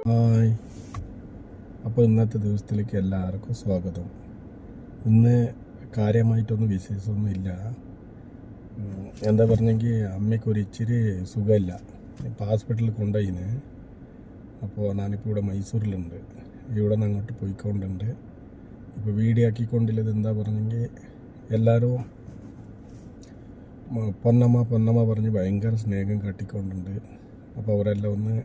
Hi. അപ്പോൾ ഇന്നത്തെ ദിവസത്തിലേക്ക് എല്ലാവർക്കും സ്വാഗതം. ഇന്ന് കാര്യമായിട്ടൊന്നും വിശേഷമൊന്നും ഇല്ല. എന്താ പറഞ്ഞെങ്കിൽ അമ്മയ്ക്ക് ഒരു ഇച്ചിരി സുഖമില്ല. ഇപ്പോൾ ഹോസ്പിറ്റലിൽ കൊണ്ടുപോയിന്. അപ്പോൾ ഞാനിപ്പോൾ ഇവിടെ മൈസൂരിലുണ്ട്. ഇവിടെ നിന്ന് അങ്ങോട്ട് പോയിക്കൊണ്ടുണ്ട്. ഇപ്പോൾ വീഡിയോ ആക്കിക്കൊണ്ടുള്ളത് എന്താ പറഞ്ഞെങ്കിൽ എല്ലാവരും പൊന്നമ്മ പറഞ്ഞ് ഭയങ്കര സ്നേഹം കാട്ടിക്കൊണ്ടുണ്ട്. അപ്പോൾ അവരെല്ലാം ഒന്ന്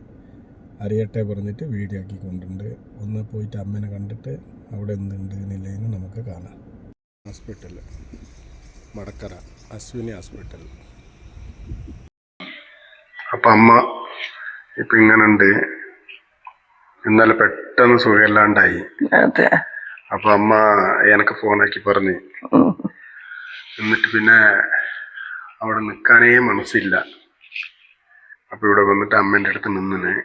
അറിയട്ടെ പറഞ്ഞിട്ട് വീഡിയോ ആക്കിക്കൊണ്ടുണ്ട്. ഒന്ന് പോയിട്ട് അമ്മേനെ കണ്ടിട്ട് അവിടെ എന്തുണ്ട് എന്നില്ലേന്ന് നമുക്ക് കാണാം. Hospital Madakkara Ashwini hospital. അപ്പം അമ്മ ഇപ്പം ഇങ്ങനുണ്ട്. ഇന്നലെ പെട്ടെന്ന് സുഖമില്ലാണ്ടായി. അപ്പം അമ്മ എനിക്ക് ഫോണാക്കി പറഞ്ഞ്, എന്നിട്ട് പിന്നെ അവിടെ നിൽക്കാനേ മനസ്സില്ല. അപ്പം ഇവിടെ വന്നിട്ട് അമ്മേൻ്റെ അടുത്ത് നിന്നിന്.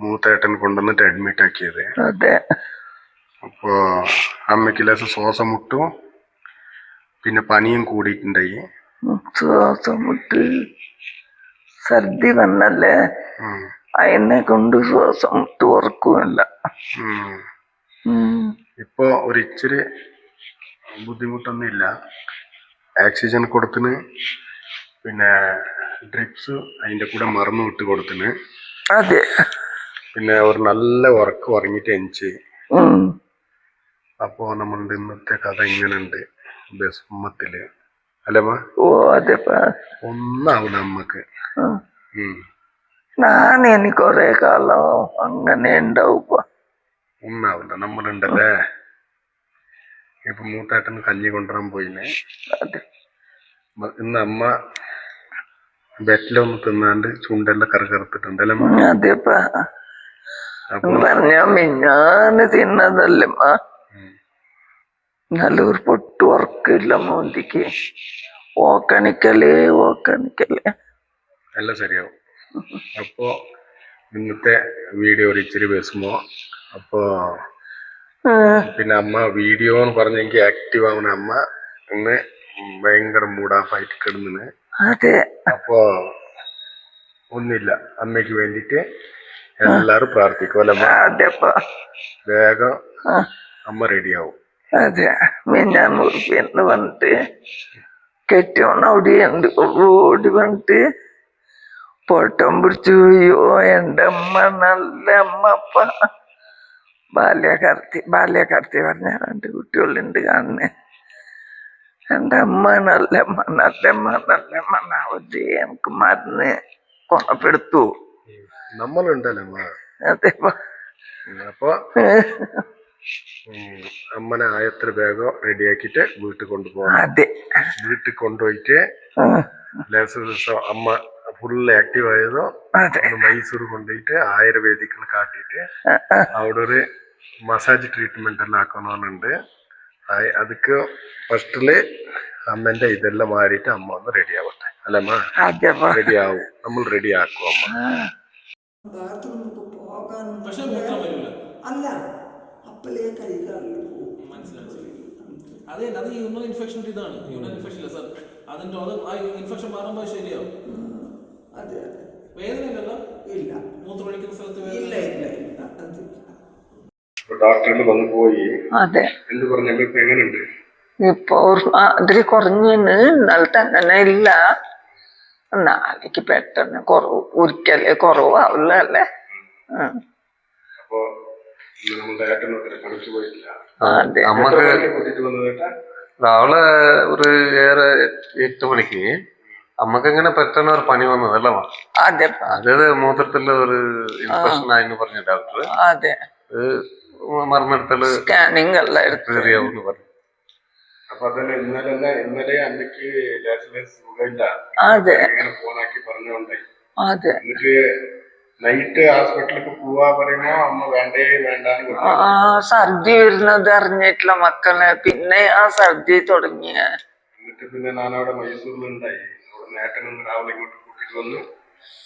മൂത്തേട്ടൻ കൊണ്ടുവന്നിട്ട് അഡ്മിറ്റ് ആക്കിയത്. അപ്പോൾ അമ്മയ്ക്ക് ലേശം ശ്വാസം മുട്ടും പിന്നെ പനിയും കൂടിയിട്ടുണ്ടായി. ശ്വാസം മുട്ട് സർദി വന്നല്ലേ, അതിനെ കൊണ്ട് ശ്വാസം മുട്ട് ഉറക്കുമല്ല. ഇപ്പൊ ഒരു ഇച്ചിരി ബുദ്ധിമുട്ടൊന്നും ഇല്ല. ഓക്സിജൻ കൊടുത്തിന്, പിന്നെ ഡ്രിപ്സ് അതിന്റെ കൂടെ മറന്നു വിട്ട് കൊടുത്തിന്. അതെ, പിന്നെ ഒരു നല്ല ഉറക്കം ഉറങ്ങിയിട്ട് എണിച്ച്. അപ്പോ നമ്മളുടെ ഇന്നത്തെ കഥ ഇങ്ങനെയുണ്ട്. ബസ്മത്തില് അല്ലമ്മ? ഓ അതെ, ഒന്നാവില്ല നമ്മക്ക്. ഞാനിനി കൊറേ കാലം അങ്ങനെ ഉണ്ടാവും. ഒന്നാവില്ല, നമ്മളുണ്ടല്ലേ. ഇപ്പൊ മൂത്തേട്ടന് കഞ്ഞി കൊണ്ടുവരാൻ പോയിനെ. ഇന്ന് അമ്മ ബെറ്റിലൊന്ന് തിന്നാണ്ട് ചുണ്ടെല്ലാം കറുകറുത്തിട്ടുണ്ടല്ലേ? അതെപ്പാ പറഞ്ഞ മിഞ്ഞാന്ന് തിന്നതല്ലമ്മ. നല്ലൊരു പൊട്ടു ഉറക്കില്ല മോന്തിക്ക്. ഓക്കണിക്കലേ എല്ലാം ശരിയാവും. അപ്പോ ഇന്നത്തെ വീഡിയോ ഒരു ഇച്ചിരി വിഷമോ. അപ്പോ പിന്നെ അമ്മ വീഡിയോ എന്ന് പറഞ്ഞെങ്കിൽ ആക്റ്റീവ് ആവുന്ന അമ്മ ഇന്ന് ഭയങ്കര മൂഡ് ഓഫ് ആയിട്ട് കിടന്നിന്. അപ്പോ ഒന്നില്ല, അമ്മയ്ക്ക് വേണ്ടിട്ട് എല്ലാരും പ്രാർത്ഥിക്കും അല്ലേ? വേഗം അമ്മ റെഡിയാവും. അതെ, മിഞ്ഞാന്ന് വന്നിട്ട് കെട്ടിയോണ്ട് അവിടെയുണ്ട്. ഓടി വന്നിട്ട് പൊട്ടം പിടിച്ചു. അയ്യോ എൻ്റെ അമ്മ നല്ല അമ്മ. അപ്പ ബാല്യക്കാർത്തി പറഞ്ഞ 2 കുട്ടികളുണ്ട് കാണുന്നേ. എൻ്റെ അമ്മ നല്ലമ്മ. എനിക്ക് മരുന്ന് കൊണപ്പെടുത്തു. നമ്മളുണ്ടല്ലോ. അതെപ്പോ അപ്പൊ അമ്മനെ ആയത്ര വേഗം റെഡിയാക്കിട്ട് വീട്ടിൽ കൊണ്ടുപോകണം. അതെ, വീട്ടിൽ കൊണ്ടുപോയിട്ട് ദിവസം അമ്മ ഫുള്ള് ആക്റ്റീവ് ആയതോ മൈസൂർ കൊണ്ടുപോയിട്ട് ആയുർവേദിക്കിൽ കാട്ടിയിട്ട് അവിടെ ഒരു മസാജ് ട്രീറ്റ്മെന്റ് എല്ലാം ആക്കണമെന്നുണ്ട്. അതൊക്കെ ഫസ്റ്റില് അമ്മന്റെ ഇതെല്ലാം മാറിയിട്ട് അമ്മ ഒന്ന് റെഡി ആവട്ടെ അല്ലമ്മ? റെഡി ആവും, നമ്മൾ റെഡി ആക്കും അമ്മ. ബാത്റൂമിൽ പോകാൻ അല്ല, അപ്പലേ കൈകാലിൽ പോകും. അതെ, അത് യൂറിനൽ ഇൻഫെക്ഷൻ ഇതാണ്. യൂറിനൽ ഇൻഫെക്ഷൻ ഇല്ല സാർ, അതിന്റെ ആ ഇൻഫെക്ഷൻ മാറുമ്പോൾ ശരിയാവും. അതെ അതെ, വേദനയില്ലല്ലോ? ഇല്ല. മൂത്രമൊഴിക്കുന്ന സ്ഥലത്ത് ഇല്ല. ഡോക്ടറിന് വന്നു പോയി. അതെ, എന്ത് പറഞ്ഞു? ഇപ്പൊ എങ്ങനെയുണ്ട്? ഇപ്പൊ അതില് കുറഞ്ഞിന്. ഇന്നലത്തെ അങ്ങനെ ഇല്ല. നാളേക്ക് പെട്ടെന്ന് ഒരിക്കലേ കുറവാവില്ല അല്ലേ? നമുക്ക് രാവിലെ ഒരു 8 മണിക്ക് അമ്മക്ക് ഇങ്ങനെ പെട്ടെന്ന് ഒരു പനി വന്നതല്ല. അതായത് മൂത്രത്തില് ഒരു ഇൻഫെക്ഷൻ ആയെന്ന് പറഞ്ഞ ഡോക്ടർ. അതെ, മരുന്നെടുത്തല് സ്കാനിങ് എല്ലാം എടുത്ത് പറഞ്ഞു. അപ്പൊ അതന്നെ ഇന്നലെ അമ്മയ്ക്ക് സുഖമില്ല. ഫോണാക്കി പറഞ്ഞോണ്ടേ. എന്നിട്ട് നൈറ്റ് ഹോസ്പിറ്റലിലേക്ക് പോവാ പറയുമ്പോ അമ്മ വേണ്ടാന്ന് സർജി വരുന്നത് അറിഞ്ഞിട്ടില്ല മക്കളെ. പിന്നെ ആ സർജി തുടങ്ങിയ. എന്നിട്ട് പിന്നെ ഞാനവിടെ മൈസൂരിലുണ്ടായി. അവിടെ നേട്ടനൊന്ന് രാവിലെ ഇങ്ങോട്ട് കൂട്ടിട്ട് വന്ന്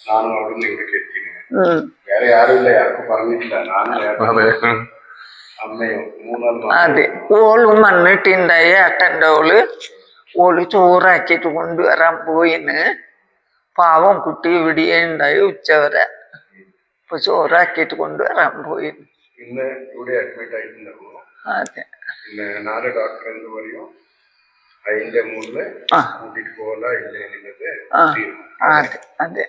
ഞാനും അവിടെ നിന്ന് ഇങ്ങോട്ട് എത്തിയിരുന്നു. വേറെ ആരുമില്ല, ആർക്കും പറഞ്ഞിട്ടില്ല. ഞാനും അമ്മയോ 3 ആൾ. അതെ, ഓളും വന്നിട്ടുണ്ടായി. ഏട്ടൻ്റെ ഓള് ചോറാക്കിയിട്ട് കൊണ്ടുവരാൻ പോയിന്ന്. പാവം കുട്ടി ഇവിടെ ഉണ്ടായി ഉച്ചവരെ. ഇപ്പൊ ചോറാക്കിയിട്ട് കൊണ്ടുവരാൻ പോയി. ഇന്ന് ഇവിടെ അഡ്മിറ്റ് ആയിട്ടുണ്ടാവുമോ? അതെ. പിന്നെ 4 ഡോക്ടർ എന്ത് പറയും? അതിന്റെ മുകളിൽ ആ കൂട്ടിട്ട് പോകല ഇല്ല എന്നുള്ളത് ആ അതെ അതെ.